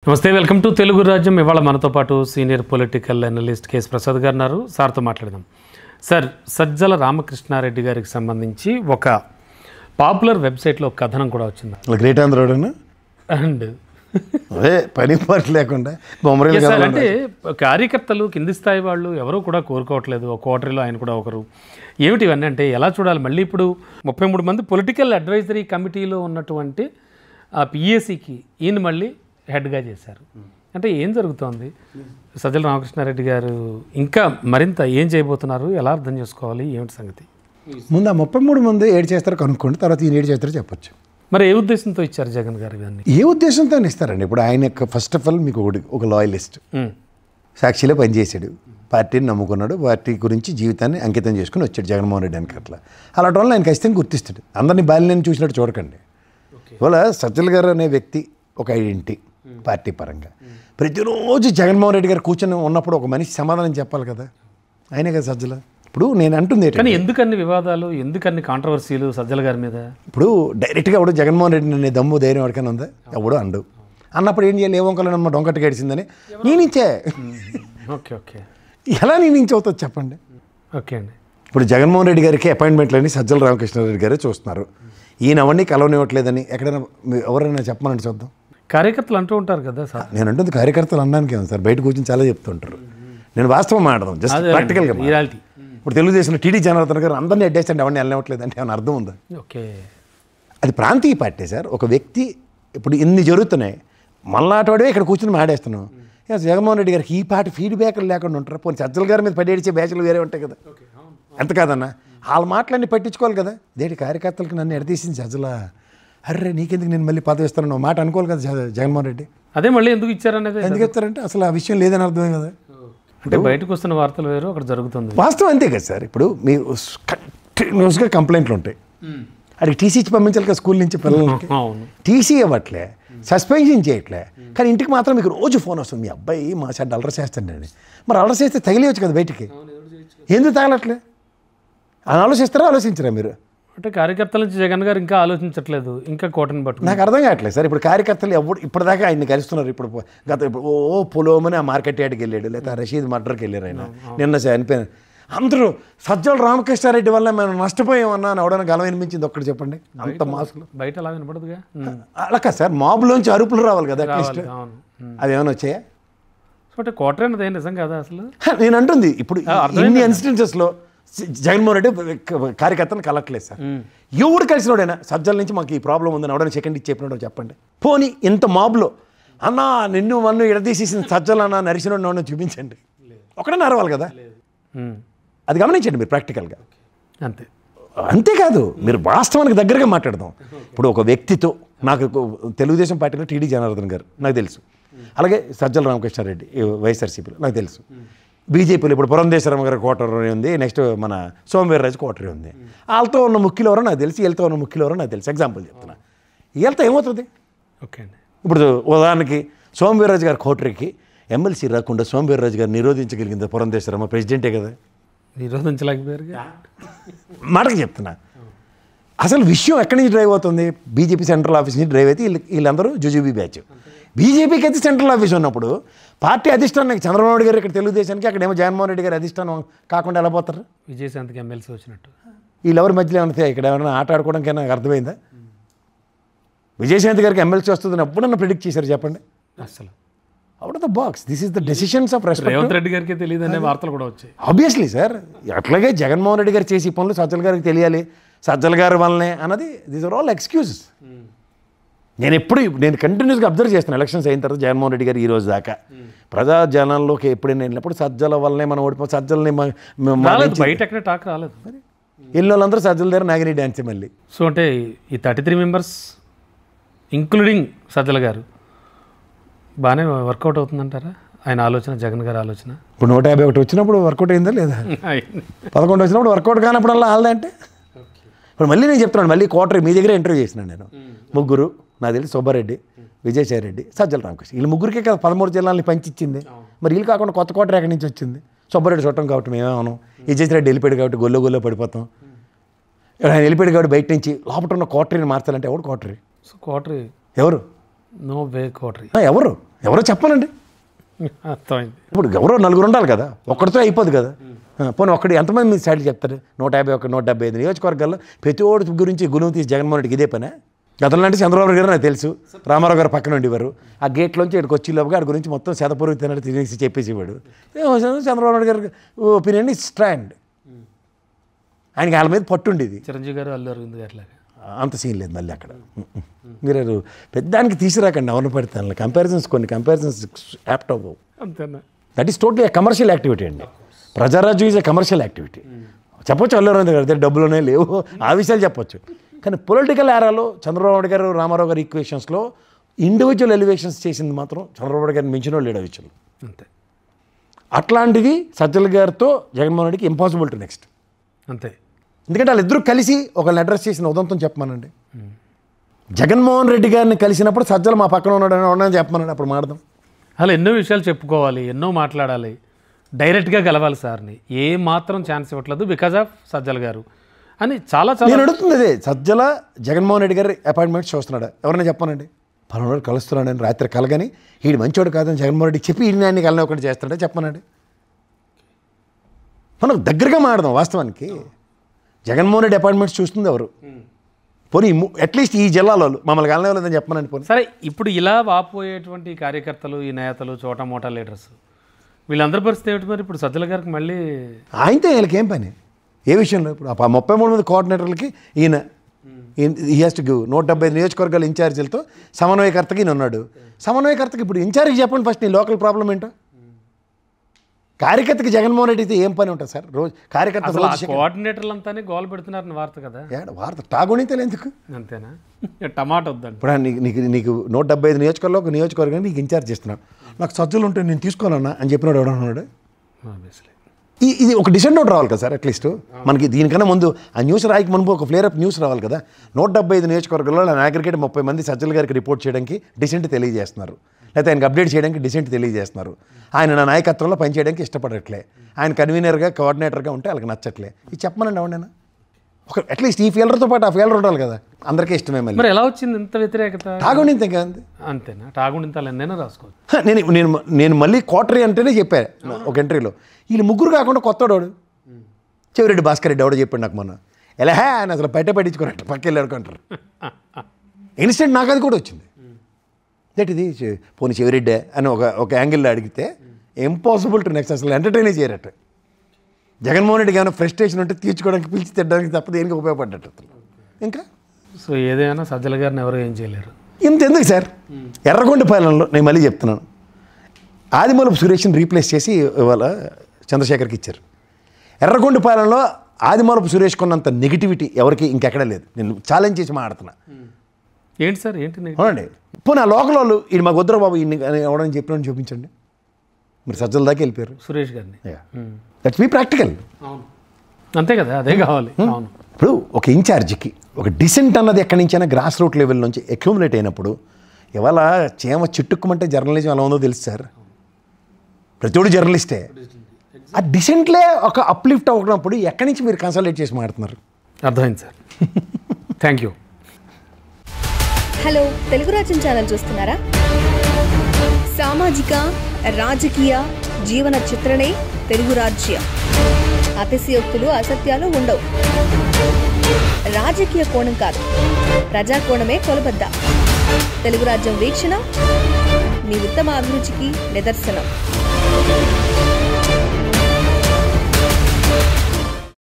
నమస్తే, welcome to Telugu రాజ్యం. ఇవాళ మనతో పాటు senior political analyst KS Prasad గారు ఉన్నారు. సార్తో మాట్లాడదాం. సార్, సజ్జల రామకృష్ణారెడ్డి గారికి సంబంధించి ఒక పాపులర్ వెబ్సైట్లో ఒక కథనం కూడా వచ్చింది. గ్రేట్ ఆంధ్రోడ్ అండ్ అదే పని పాటు లేకుండా అంటే కార్యకర్తలు కింది స్థాయి వాళ్ళు ఎవరూ కూడా కోరుకోవట్లేదు. ఒక కోటరీలో ఆయన కూడా ఒకరు. ఏమిటి ఇవన్నీ అంటే ఎలా చూడాలి? మళ్ళీ ఇప్పుడు 33 మంది పొలిటికల్ అడ్వైజరీ కమిటీలో ఉన్నటువంటి ఆ పిఏసీకి ఈయన మళ్ళీ హెడ్గా చేశారు. అంటే ఏం జరుగుతోంది? సజ్జల రామకృష్ణారెడ్డి గారు ఇంకా మరింత ఏం చేయబోతున్నారు? ఎలా అర్థం చేసుకోవాలి? ఏమిటి సంగతి? ముందు ఆ 33 మంది ఏడు చేస్తారో కనుక్కోండి, తర్వాత ఈయన ఏడు చేస్తారో చెప్పొచ్చు. మరి ఏ ఉద్దేశంతో ఇచ్చారు జగన్ గారు ఇవన్నీ? ఏ ఉద్దేశంతో ఇస్తారండి? ఇప్పుడు ఆయన ఫస్ట్ ఆఫ్ ఆల్ మీకు ఒక లాయలిస్ట్, సాక్షిలో పనిచేశాడు, పార్టీని నమ్ముకున్నాడు, పార్టీ గురించి జీవితాన్ని అంకితం చేసుకుని వచ్చాడు జగన్మోహన్ రెడ్డి అని. అట్లా అలాంటి వాళ్ళని ఆయన ఖచ్చితంగా గుర్తిస్తాడు. అందరినీ బాల్యాన్ని చూసినట్టు చూడకండి. ఇవాళ సజ్జల గారు అనే వ్యక్తి ఒక ఐడెంటిటీ పార్టీ పరంగా. ప్రతిరోజు జగన్మోహన్ రెడ్డి గారు కూర్చొని ఉన్నప్పుడు ఒక మనిషి సమాధానం చెప్పాలి కదా, ఆయనే కదా సజ్జల. ఇప్పుడు నేను అంటుంది కానీ ఎందుకన్ని వివాదాలు, ఎందుకన్ని కాంట్రవర్సీలు సజ్జల గారి మీద? ఇప్పుడు డైరెక్ట్గా ఎవడు జగన్మోహన్ రెడ్డి అనే దమ్ము ధైర్యం ఎవరికైనా ఉందా? ఎవడు అండు. అన్నప్పుడు ఏం చేయాలి? ఏ వంకలనమ్మ డొంకట్టు గడిచిందని నేనించే. ఓకే ఓకే, ఎలా నేనించి అవుతుంది చెప్పండి? ఓకే అండి. ఇప్పుడు జగన్మోహన్ రెడ్డి గారికి అపాయింట్మెంట్లని సజ్జల రామకృష్ణారెడ్డి గారే చూస్తున్నారు. ఈయన అవన్నీ కలవనివ్వట్లేదని ఎక్కడైనా ఎవరైనా చెప్పమని చూద్దాం. కార్యకర్తలు అంటూ ఉంటారు కదా సార్. నేను అంటుంది కార్యకర్తలు అనడానికి ఏమో సార్, బయట కూర్చొని చాలా చెప్తుంటారు. నేను వాస్తవం మాట్లాడదాం, జస్ట్ ప్రాక్టికల్గా. రియాలిటీ. ఇప్పుడు తెలుగుదేశంలో టీడీ జనార్దన్ గారు అందరినీ అడ్డేస్తండి, ఎవరిని వెళ్ళనివ్వట్లేదు అంటే ఏమైనా అర్థం ఉందా? ఓకే, అది ప్రాంతీయ పార్టీ సార్. ఒక వ్యక్తి ఇప్పుడు ఇన్ని జరుగుతున్నాయి, మళ్ళాటోడే ఇక్కడ కూర్చొని మాడేస్తున్నాం. జగన్మోహన్ రెడ్డి గారికి ఈ పార్టీ ఫీడ్బ్యాక్లు లేకుండా ఉంటారు. పోనీ సజ్జల గారి మీద పడేడిచే బ్యాచ్లు వేరే ఉంటాయి కదా, ఎంత కాదన్నా వాళ్ళ మాటలన్నీ పట్టించుకోవాలి కదా. దేని కార్యకర్తలకు నన్ను ఎడతీసింది సజ్జల, అర్రే నీకెందుకు నేను మళ్ళీ పదవి ఇస్తాను మాట అనుకోవాలి కదా జగన్మోహన్ రెడ్డి. అదే మళ్ళీ ఎందుకు ఇచ్చారనేది. ఎందుకు ఇస్తారంటే అసలు ఆ విషయం లేదని అర్థమే కదా. అంటే బయటకు వస్తున్న వార్తలు వేరు, అక్కడ జరుగుతుంది వాస్తవం అంతే కదా సార్. ఇప్పుడు మీరు కంటిన్యూస్గా కంప్లైంట్లు ఉంటాయి, అడిగి టీసీ ఇచ్చి పంపించాలి కదా స్కూల్ నుంచి పిల్లలకి. టీసీ ఇవ్వట్లే, సస్పెన్షన్ చేయట్లే, కానీ ఇంటికి మాత్రం మీకు రోజు ఫోన్ వస్తుంది, మీ అబ్బాయి మా సైడ్ అల్లరి చేస్తాండి అని. మరి అల్లరి చేస్తే తగిలేవచ్చు కదా బయటికి, ఎందుకు తగలట్లే అని ఆలోచిస్తారా? ఆలోచించరా మీరు? అంటే కార్యకర్తల నుంచి జగన్ గారు ఇంకా ఆలోచించట్లేదు, ఇంకా కోటను పట్టు. నాకు అర్థం కావట్లేదు సార్. ఇప్పుడు కార్యకర్తలు ఇప్పటిదాకా ఆయన్ని కలుస్తున్నారు. ఇప్పుడు పొలోమని ఆ మార్కెట్ యార్డ్కి వెళ్ళాడు, లేదా రషీద్ మర్డర్కి వెళ్ళారు ఆయన, నిన్న చనిపోయిన. అందరూ సజ్జల రామకృష్ణారెడ్డి వల్ల మేము నష్టపోయామన్నా అని ఎవడైనా గలం వినిపించింది ఒక్కటి చెప్పండి. అంత మాసులు బయట అలా వినపడదుగా. అలా కదా సార్, మాబులోంచి అరుపులు రావాలి కదా అట్లీస్ట్. అది ఏమైనా వచ్చాయా? సో అంటే కోటర్ అనేది నిజం కదా అసలు. నేను అంటుంది ఇప్పుడు ఇన్ని ఇన్సిడెన్సెస్లో జగన్మోహన్ రెడ్డి కార్యకర్తను కలట్లేదు సార్. ఎవడు కలిసినోడైనా సజ్జల నుంచి మాకు ఈ ప్రాబ్లం ఉందని ఎవడైనా సెకండ్ ఇచ్చి చెప్పినాడో చెప్పండి. పోనీ ఇంత మాబ్లో అన్నా నిన్ను మన్ను ఎడదీసేసిన సజ్జలు అన్న నరిసినోడు చూపించండి, ఒకడే నరవాలి కదా. అది గమనించండి మీరు ప్రాక్టికల్గా. అంతే. అంతేకాదు, మీరు వాస్తవానికి దగ్గరగా మాట్లాడదాం. ఇప్పుడు ఒక వ్యక్తితో నాకు తెలుగుదేశం పార్టీలో టీడీ జనార్దన్ గారు నాకు తెలుసు, అలాగే సజ్జల రామకృష్ణారెడ్డి వైఎస్ఆర్సీపీలో నాకు తెలుసు, బీజేపీలో ఇప్పుడు పురంధేశ్వరమ్మ గారి కోటరీ ఉంది, నెక్స్ట్ మన సోమవీర్రాజు కోటరీ ఉంది. వాళ్ళతో ఉన్న ముఖ్యులు ఎవరో నాకు తెలిసి, వీళ్ళతో ఉన్న ముఖ్యులు ఎవరో నాకు తెలుసు. ఎగ్జాంపుల్ చెప్తున్నా, వీళ్ళతో ఏమవుతుంది? ఓకే అండి. ఇప్పుడు ఉదాహరణకి సోమవీర్రాజు గారి కోటరీకి ఎమ్మెల్సీ రాకుండా సోమవీర్రాజు గారు నిరోధించగలిగింది పురంధేశ్వరమ్మ, ప్రెసిడెంటే కదా. నిరోధించలేకపోయారు మాటకి చెప్తున్నా. అసలు విషయం ఎక్కడి నుంచి డ్రైవ్ అవుతుంది? బీజేపీ సెంట్రల్ ఆఫీస్ నుంచి డ్రైవ్ అయితే వీళ్ళందరూ జుజుబీ బ్యాచ్. బీజేపీకి అయితే సెంట్రల్ ఆఫీస్ ఉన్నప్పుడు పార్టీ అధిష్టానానికి చంద్రబాబు నాయుడు గారు ఇక్కడ తెలుగుదేశానికి, అక్కడేమో జగన్మోహన్ రెడ్డి గారి అధిష్టానం కాకుండా ఎలా పోతారు? విజయశాంతికి ఎమ్మెల్సీ వచ్చినట్టు వీళ్ళెవరి మధ్యలో ఏమైనా ఇక్కడ ఏమైనా ఆట ఆడుకోవడానికి నాకు అర్థమైందా? విజయశాంతి గారికి ఎమ్మెల్సీ వస్తుందని ఎప్పుడన్నా ప్రిడిక్ట్ చేశారు చెప్పండి? అసలు out of the box. This is the decisions of respect. Revanth Reddy గారికి తెలియదు అనే వార్తలు కూడా వచ్చాయి. ఆబ్వియస్లీ సార్, అట్లాగే జగన్మోహన్ రెడ్డి గారు చేసి పనులు సజ్జల గారికి తెలియాలి, సజ్జల గారి వల్లనే అన్నది. These are all excuses. నేను కంటిన్యూస్గా అబ్జర్వ్ చేస్తాను ఎలక్షన్స్ అయిన తర్వాత జగన్మోహన్ రెడ్డి గారు ఈ రోజు దాకా ప్రజా జనాల్లోకి ఎప్పుడైనా వెళ్ళినప్పుడు సజ్జల వల్లనే మనం ఓడిపో, సజ్జల్ని బయట ఎక్కడ టాక్ రాలేదు. వెళ్ళిన వాళ్ళందరూ సజ్జల దగ్గర నాగిని డ్యాన్స్ మళ్ళీ. సో అంటే ఈ 33 మెంబర్స్ ఇంక్లూడింగ్ సజ్జల గారు బాగానే వర్కౌట్ అవుతుందంటారా ఆయన ఆలోచన, జగన్ గారి ఆలోచన? ఇప్పుడు 151 వచ్చినప్పుడు వర్కౌట్ అయిందా లేదా? 11 వచ్చినప్పుడు వర్కౌట్ కానప్పుడల్లా వాళ్ళదే అంటే. ఇప్పుడు మళ్ళీ నేను చెప్తున్నాను, మళ్ళీ కోటరీ మీ దగ్గర ఇంటర్వ్యూ చేసినాను నేను. ముగ్గురు నాకు తెలిసి సుబ్బారెడ్డి, విజయసాయి రెడ్డి, సజ్జల రామకృష్ణ, వీళ్ళు ముగ్గురికే కదా 13 జిల్లాలని పంచిచ్చింది. మరి వీళ్ళు కాకుండా కొత్త కోటరీ ఎక్కడి నుంచి వచ్చింది? సుబ్బారెడ్డి చుట్టం కాబట్టి మేమేమన్నాం, విజయసాయి రెడ్డి వెళ్ళిపోయాడు కాబట్టి గొల్లో పడిపోతాం. ఆయన వెళ్ళిపోయాడు కాబట్టి బయట నుంచి లోపల ఉన్న కోటరీని మార్చాలంటే ఎవడు కోటరీ? సో కోటరీ ఎవరు? No way coterie. ఎవరో చెప్పాలండి. అర్థమైంది. ఇప్పుడు ఎవరో నలుగురు ఉండాలి కదా, ఒక్కడితో అయిపోదు కదా. పోనీ ఒక్కడి ఎంతమంది మీరు సైడ్లు చెప్తారు? 151, 175 నియోజకవర్గాల్లో ప్రతి ఓడి గురించి గుణం తీసి జగన్మోహన్ రెడ్డికి ఇదే పనే. గతంలో అంటే చంద్రబాబు గారు నాకు తెలుసు, రామారావు గారు పక్కన ఉండేవారు. ఆ గేట్లోంచి ఇక్కడికి వచ్చి లోపుగా ఆడి గురించి మొత్తం శతపూర్వక తిన్నట్టు తినేసి చెప్పేసేవాడు. చంద్రబాబు నాయుడు గారి ఒపీనియన్ స్ట్రాండ్, ఆయనకి వాళ్ళ మీద పట్టుండేది. చిరంజీవి గారు, అల్లు అరవింద్ గారు లాగా అంత సీన్ లేదు మళ్ళీ అక్కడ. మీరు పెద్దానికి తీసుకురాకండి ఎవరిని పడితే. కొన్ని కంపారిజన్స్ యాప్ట్ అవ్వవు. అంతేనా? That is totally commercial activity అండి. Prajarajyam is a commercial activity. చెప్పొచ్చు అల్లు అరవింద్ గారి దగ్గర డబ్బులోనే లేవు, ఆ విషయాలు చెప్పొచ్చు. కానీ పొలిటికల్ ఏరాలో చంద్రబాబు నాయుడు గారు, రామారావు గారి ఈక్వేషన్స్లో ఇండివిజువల్ ఎలివేషన్స్ చేసింది మాత్రం చంద్రబాబు నాయుడు గారిని మించిన వాళ్ళు లేడవించారు. అంతే. అట్లాంటిది సజ్జల గారితో జగన్మోహన్ రెడ్డికి ఇంపాసిబుల్ టు నెక్స్ట్. అంతే. ఎందుకంటే వాళ్ళిద్దరూ కలిసి ఒకళ్ళని అడ్రస్ చేసిన ఉదంతం చెప్పమానండి. జగన్మోహన్ రెడ్డి గారిని కలిసినప్పుడు సజ్జల మా పక్కన ఉన్నాడని చెప్పమనండి, అప్పుడు మాడదాం. అలా ఎన్నో విషయాలు చెప్పుకోవాలి, ఎన్నో మాట్లాడాలి, డైరెక్ట్గా కలవాలి సార్ని. ఏ మాత్రం ఛాన్స్ ఇవ్వట్లేదు బికాజ్ ఆఫ్ సజ్జల గారు అని చాలా నేను అడుగుతుంది అదే. సజ్జల జగన్మోహన్ రెడ్డి గారి అపాయింట్మెంట్స్ చూస్తున్నాడా? ఎవరైనా చెప్పానండి పలానాడు కలుస్తున్నాడని రాత్రి కలగని వీడు మంచోడు కాదని జగన్మోహన్ రెడ్డికి చెప్పి ఈ నాన్ని కలనే ఒకటి చేస్తున్నాడా చెప్పానండి. మనం దగ్గరగా మాడదాం. వాస్తవానికి జగన్మోహన్ రెడ్డి అపాయింట్మెంట్స్ చూస్తుంది ఎవరు? పోనీ అట్లీస్ట్ ఈ జిల్లాలో మమ్మల్ని కలనేవాళ్ళని చెప్పమనండి. పోనీ సరే, ఇప్పుడు ఇలా వాపోయేటువంటి కార్యకర్తలు, ఈ నేతలు, చోటా మోటా లీడర్స్, వీళ్ళందరి పరిస్థితి ఏమిటి మరి? ఇప్పుడు సజ్జల గారికి మళ్ళీ ఆయనతో వీళ్ళకి ఏం పని? ఏ విషయంలో? ఇప్పుడు 33 మంది కోఆర్డినేటర్లకి ఈయన హీ హ్యాస్ టు గివ్ 175 నియోజకవర్గాల ఇన్ఛార్జీలతో సమన్వయకర్తకి ఈయన ఉన్నాడు. సమన్వయకర్తకి ఇప్పుడు ఇన్ఛార్జ్కి చెప్పండి ఫస్ట్ నీ లోకల్ ప్రాబ్లం ఏంటో. కార్యకర్తకి జగన్మోహన్ రెడ్డి అయితే ఏం పని ఉంటుంది సార్? రోజు కార్యకర్త కోఆర్డినేటర్లు అంతానే గోల్ పెడుతున్నారని వార్త కదా. వార్త టాగుణితలు ఎందుకు? అంతేనా? టమాటా వద్దండి. ఇప్పుడు నీకు 175 నియోజకవర్గంలో ఒక నియోజకవర్గాన్ని నీకు ఇన్ఛార్జ్ చేస్తున్నాడు. నాకు సజ్జలు ఉంటే నేను తీసుకోవాలన్నా అని చెప్పినాడు ఎవడన్నాడు. ఇది ఒక డిసెంట్ నోట్ రావాలి కదా సార్. అట్లీస్ట్ మనకి దీనికన్నా ముందు ఆ న్యూస్ రాయికి మనకు ఒక ఫ్లేర్ అప్ న్యూస్ రావాలి కదా. 175 నియోజకవర్గంలో అగ్రిగేట్ 30 మంది సజ్జల గారికి రిపోర్ట్ చేయడానికి డిసెంట్ తెలియజేస్తున్నారు, లేకపోతే ఆయనకు అప్డేట్ చేయడానికి డిసెంట్ తెలియజేస్తున్నారు. ఆయన నా నాయకత్వంలో పనిచేయడానికి ఇష్టపడట్లే, ఆయన కన్వీనర్గా కోఆర్డినేటర్గా ఉంటే వాళ్ళకి నచ్చట్లే. ఇది చెప్పమనండి ఎవరైనా. ఒక అట్లీస్ట్ ఈ ఫీల్డర్తో పాటు ఆ ఫీల్డర్ ఉండాలి కదా. అందరికీ ఇష్టమే. మళ్ళీ మరి ఎలా వచ్చింది ఇంత వ్యతిరేకత? తాగుండింత కాదు అంతేనా? తాగుండింతాలన్నైనా రాసుకోవచ్చు. నేను మళ్ళీ కోటరీ అంటేనే చెప్పాను ఒక ఎంట్రీలో. వీళ్ళు ముగ్గురు కాకుండా కొత్తోడు చెవిరెడ్డి భాస్కర్ రెడ్డి ఎవడో చెప్పాడు నాకు మొన్న. ఎలా ఆయన అసలు బయట పట్టించుకున్నట్టు పక్క వెళ్ళి అనుకుంటారు. ఇన్స్టెంట్ నాకు అది కూడా వచ్చింది. దట్ ఇది పోనీ చెవిరెడ్డే అని ఒక యాంగిల్లో అడిగితే ఇంపాసిబుల్ టు నెక్స్ట్. అసలు ఎంటర్టైన్ చేయరట్టు. జగన్మోహన్ రెడ్డికి ఏమైనా ఫ్రస్ట్రేషన్ ఉంటే తీర్చుకోవడానికి పిలిచి తిట్టడానికి తప్ప దేనికి ఉపయోగపడ్డట్టు. ఇంకా సో ఏదైనా సజ్జల గారిని ఎవరు ఏం చేయలేరు. ఇంతెందుకు సార్, ఎర్రగొండపాలెంలో నేను మళ్ళీ చెప్తున్నాను, ఆదిమూలపు సురేష్ని రీప్లేస్ చేసి ఇవాళ చంద్రశేఖర్కి ఇచ్చారు. ఎర్రగొండపాలెంలో ఆదిమూలపు సురేష్ కొన్నంత నెగిటివిటీ ఎవరికి ఇంకెక్కడ లేదు. నేను ఛాలెంజ్ చేసి మాట్లాడుతున్నా. ఏంటి సార్? ఏంటి అవునండి. పోనీ ఆ లోకల్ వాళ్ళు ఈయన మా గొద్దుర బాబు ఈయన ఎవడని చెప్పినని చూపించండి. మీరు సజ్జల దాకా వెళ్ళిపోయారు. సురేష్ గారిని. That's be practical. అవును, అంతే కదా, అదే కావాలి. అవును. ఇప్పుడు ఒక ఇన్ఛార్జికి ఒక డిసెంట్ అన్నది ఎక్కడి నుంచైనా గ్రాస్ రూట్ లెవెల్ నుంచి అక్యూములేట్ అయినప్పుడు, ఇవాళ చీమ చిట్టుక్కుమంటే జర్నలిజం ఎలా ఉందో తెలుసు సార్. ప్రతిఒడు జర్నలిస్టే. ఆ డిసెంట్లే ఒక అప్లిఫ్ట్ అవుతున్నప్పుడు ఎక్కడి నుంచి మీరు కన్సల్టేట్ చేసి మాట్లాడుతున్నారు? అర్థమైంది sir. Thank you. Hello, Telugu రాజ్యం ఛానల్ చూస్తున్నారా? సామాజిక, రాజకీయ, జీవన చిత్రణే తెలుగు రాజ్యం. అతిశయోక్తులు, అసత్యాలు ఉండవు. రాజకీయ కోణం కాదు, ప్రజా కోణమే కొలబద్ద. తెలుగు రాజ్యం వీక్షణ మీ ఉత్తమ అభిరుచికి నిదర్శనం.